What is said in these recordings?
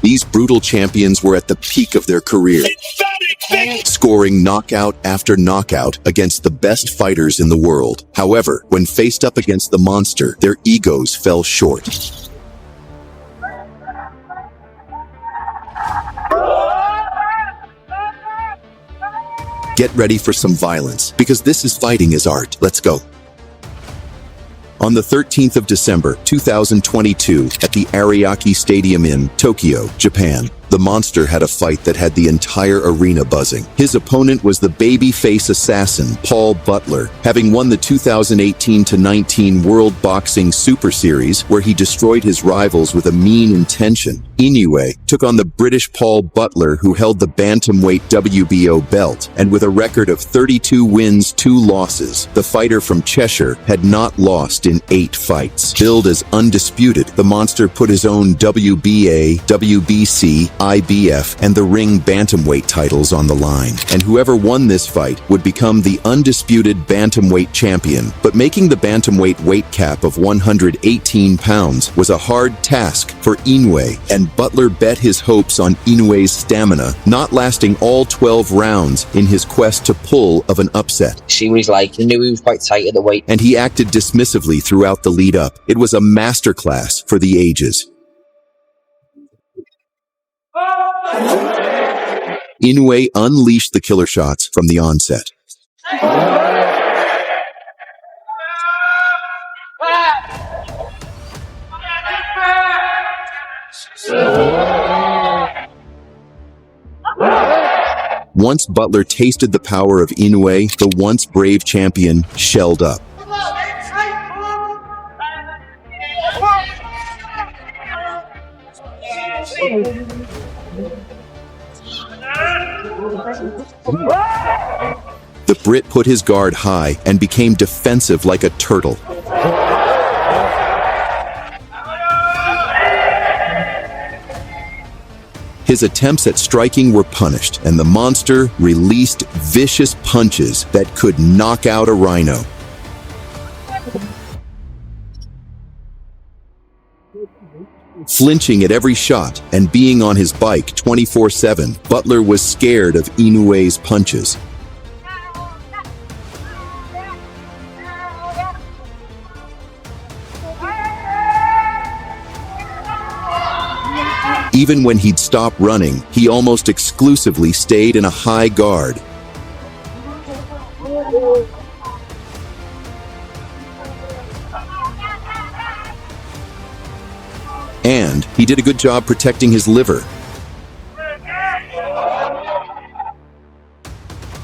These brutal champions were at the peak of their career, scoring knockout after knockout against the best fighters in the world. However, when faced up against the monster, their egos fell short. Get ready for some violence, because this is fighting as art. Let's go. On the 13th of December, 2022, at the Ariake Stadium in Tokyo, Japan, the monster had a fight that had the entire arena buzzing. His opponent was the babyface assassin, Paul Butler, having won the 2018-19 World Boxing Super Series, where he destroyed his rivals with a mean intention. Inoue took on the British Paul Butler, who held the bantamweight WBO belt, and with a record of 32 wins, 2 losses, the fighter from Cheshire had not lost in 8 fights. Billed as undisputed, the monster put his own WBA, WBC, IBF, and the ring bantamweight titles on the line, and whoever won this fight would become the undisputed bantamweight champion. But making the bantamweight weight cap of 118 pounds was a hard task for Inoue, and Butler bet his hopes on Inoue's stamina, not lasting all 12 rounds in his quest to pull of an upset. She was like, he knew he was quite tight at the weight. And he acted dismissively throughout the lead-up. It was a masterclass for the ages. Inoue unleashed the killer shots from the onset. Once Butler tasted the power of Inoue, the once brave champion shelled up. The Brit put his guard high and became defensive like a turtle. His attempts at striking were punished, and the monster released vicious punches that could knock out a rhino. Flinching at every shot and being on his bike 24/7, Butler was scared of Inoue's punches. Even when he'd stop running, he almost exclusively stayed in a high guard. And he did a good job protecting his liver.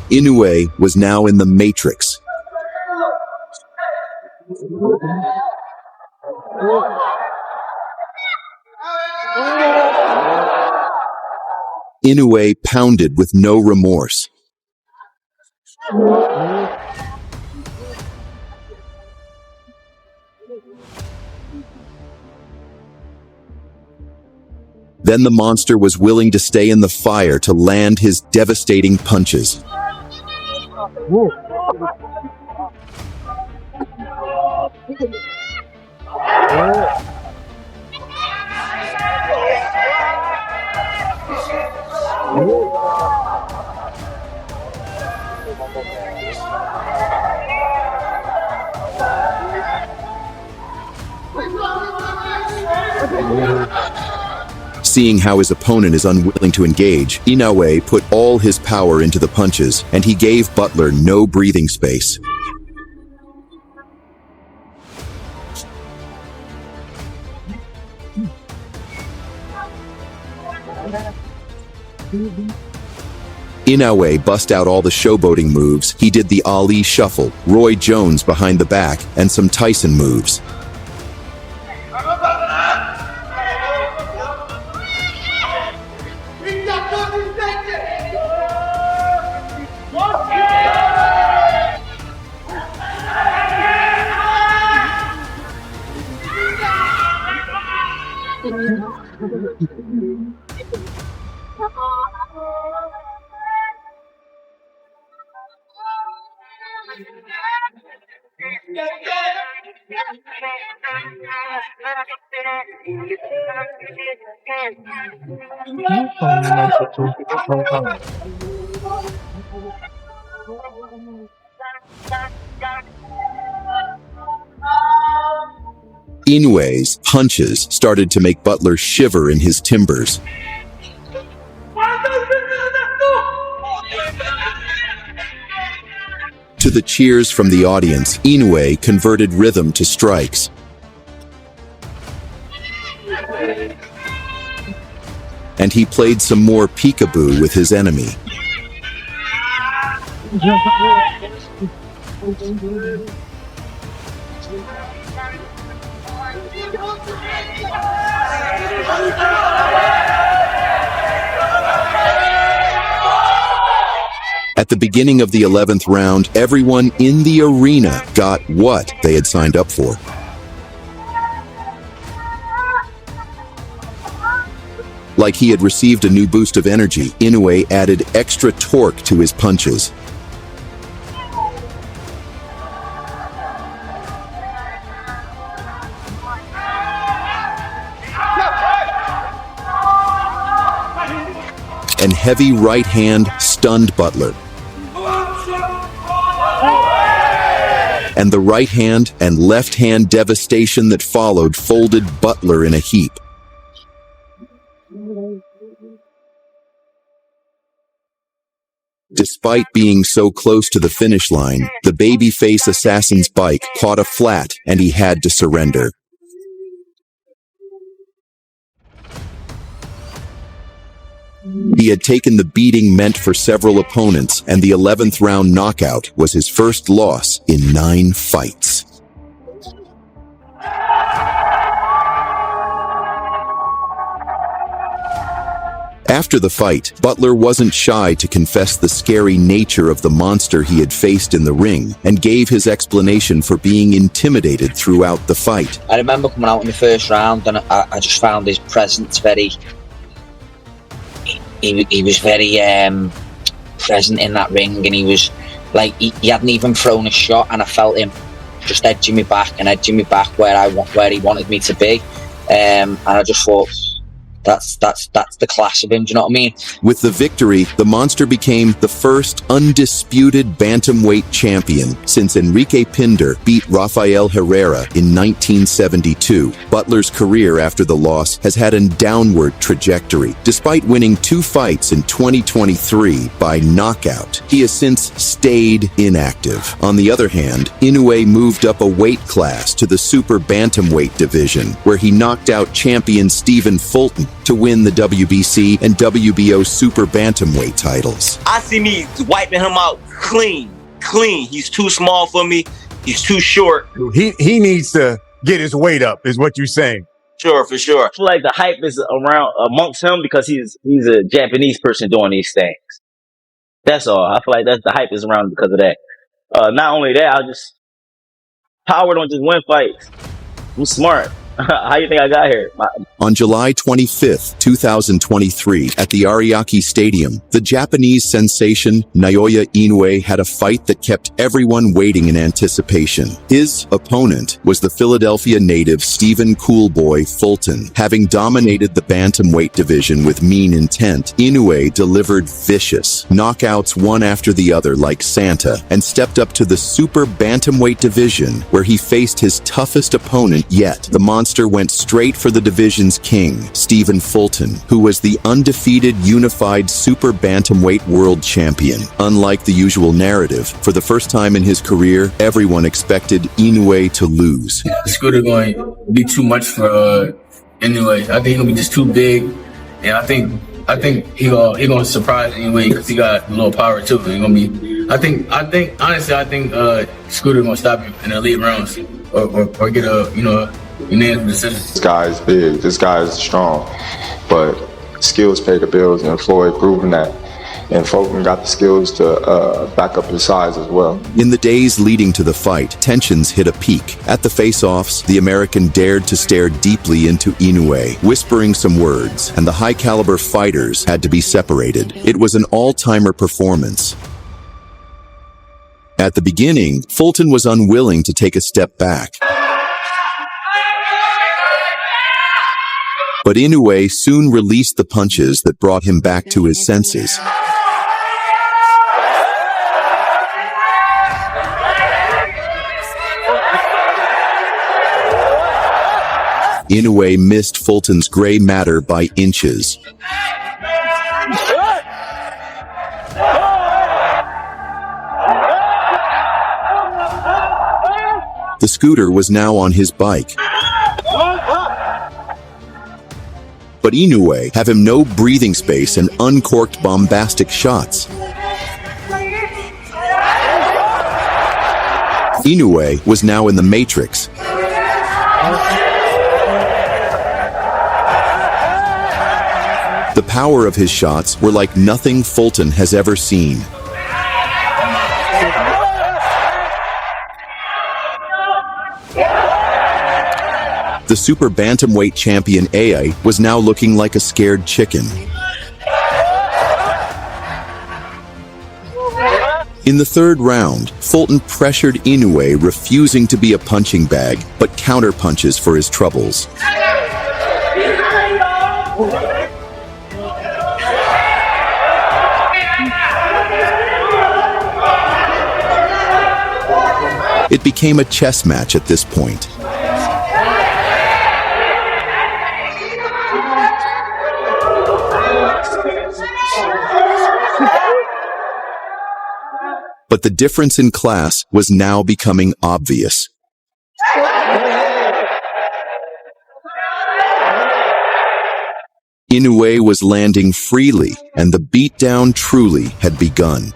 Inoue was now in the Matrix. Inoue pounded with no remorse. Then the monster was willing to stay in the fire to land his devastating punches. Seeing how his opponent is unwilling to engage, Inoue put all his power into the punches, and he gave Butler no breathing space. Inoue bust out all the showboating moves. He did the Ali shuffle, Roy Jones behind the back, and some Tyson moves. Inoue's punches started to make Butler shiver in his timbers. To the cheers from the audience, Inoue converted rhythm to strikes. And he played some more peekaboo with his enemy. At the beginning of the 11th round, everyone in the arena got what they had signed up for. Like he had received a new boost of energy, Inoue added extra torque to his punches. And heavy right hand stunned Butler. And the right hand and left hand devastation that followed folded Butler in a heap. Despite being so close to the finish line, the babyface assassin's bike caught a flat and he had to surrender. He had taken the beating meant for several opponents, and the 11th round knockout was his first loss in 9 fights. After the fight, Butler wasn't shy to confess the scary nature of the monster he had faced in the ring, and gave his explanation for being intimidated throughout the fight. I remember coming out in the first round, and I just found his presence very... He was very present in that ring, and he was like, he hadn't even thrown a shot, and I felt him just edging me back where he wanted me to be, and I just thought, that's the class of him. Do you know what I mean? With the victory, the monster became the first undisputed bantamweight champion since Enrique Pinder beat Rafael Herrera in 1972. Butler's career after the loss has had a downward trajectory. Despite winning 2 fights in 2023 by knockout, he has since stayed inactive. On the other hand, Inoue moved up a weight class to the super bantamweight division, where he knocked out champion Stephen Fulton to win the WBC and WBO super bantamweight titles. I see me wiping him out clean. He's too small for me. He's too short. He needs to get his weight up, is what you're saying. Sure, for sure. I feel like the hype is around amongst him because he's a Japanese person doing these things. That's all. I feel like the hype is around because of that. Not only that, Power don't just win fights. I'm smart. How you think I got here? On July 25th, 2023, at the Ariake Stadium, the Japanese sensation Naoya Inoue had a fight that kept everyone waiting in anticipation. His opponent was the Philadelphia native Stephen Coolboy Fulton. Having dominated the bantamweight division with mean intent, Inoue delivered vicious knockouts one after the other like Santa, and stepped up to the super bantamweight division, where he faced his toughest opponent yet. The monster went straight for the division's king, Stephen Fulton, who was the undefeated unified super bantamweight world champion. Unlike the usual narrative, for the first time in his career, everyone expected Inoue to lose. Scooter going to be too much for Inoue. I think he's gonna be just too big, and I think he gonna surprise Inoue because he got a little power too. He gonna be. I think Scooter gonna stop him in the elite rounds or get a unanimous decision. This guy is big. This guy is strong, but skills pay the bills, and Floyd proven that. And Fulton got the skills to back up his size as well. In the days leading to the fight, tensions hit a peak. At the face-offs, the American dared to stare deeply into Inoue, whispering some words, and the high-caliber fighters had to be separated. It was an all-timer performance. At the beginning, Fulton was unwilling to take a step back. But Inoue soon released the punches that brought him back to his senses. Inoue missed Fulton's gray matter by inches. The scooter was now on his bike. But Inoue have him no breathing space and uncorked bombastic shots. Inoue was now in the matrix. The power of his shots were like nothing Fulton has ever seen. The super bantamweight champion Ai was now looking like a scared chicken. In the third round, Fulton pressured Inoue, refusing to be a punching bag, but counterpunches for his troubles. It became a chess match at this point. But the difference in class was now becoming obvious. Inoue was landing freely, and the beatdown truly had begun.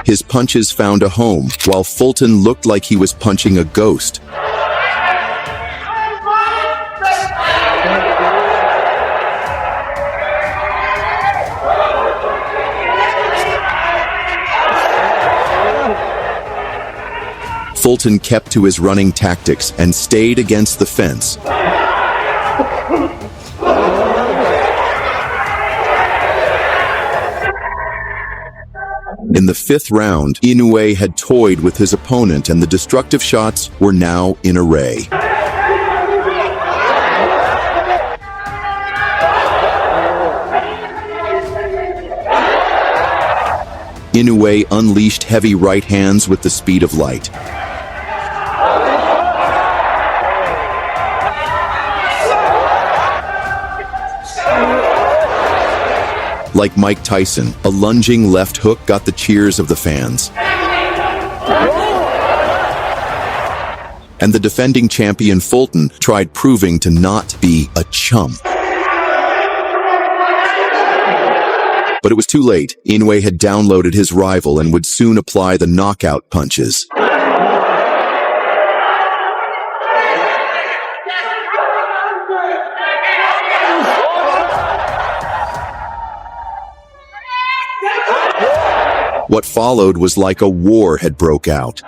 His punches found a home, while Fulton looked like he was punching a ghost. Fulton kept to his running tactics and stayed against the fence. In the fifth round, Inoue had toyed with his opponent, and the destructive shots were now in array. Inoue unleashed heavy right hands with the speed of light. Like Mike Tyson, a lunging left hook got the cheers of the fans. And the defending champion Fulton tried proving to not be a chump. But it was too late. Inoue had downloaded his rival and would soon apply the knockout punches. What followed was like a war had broke out.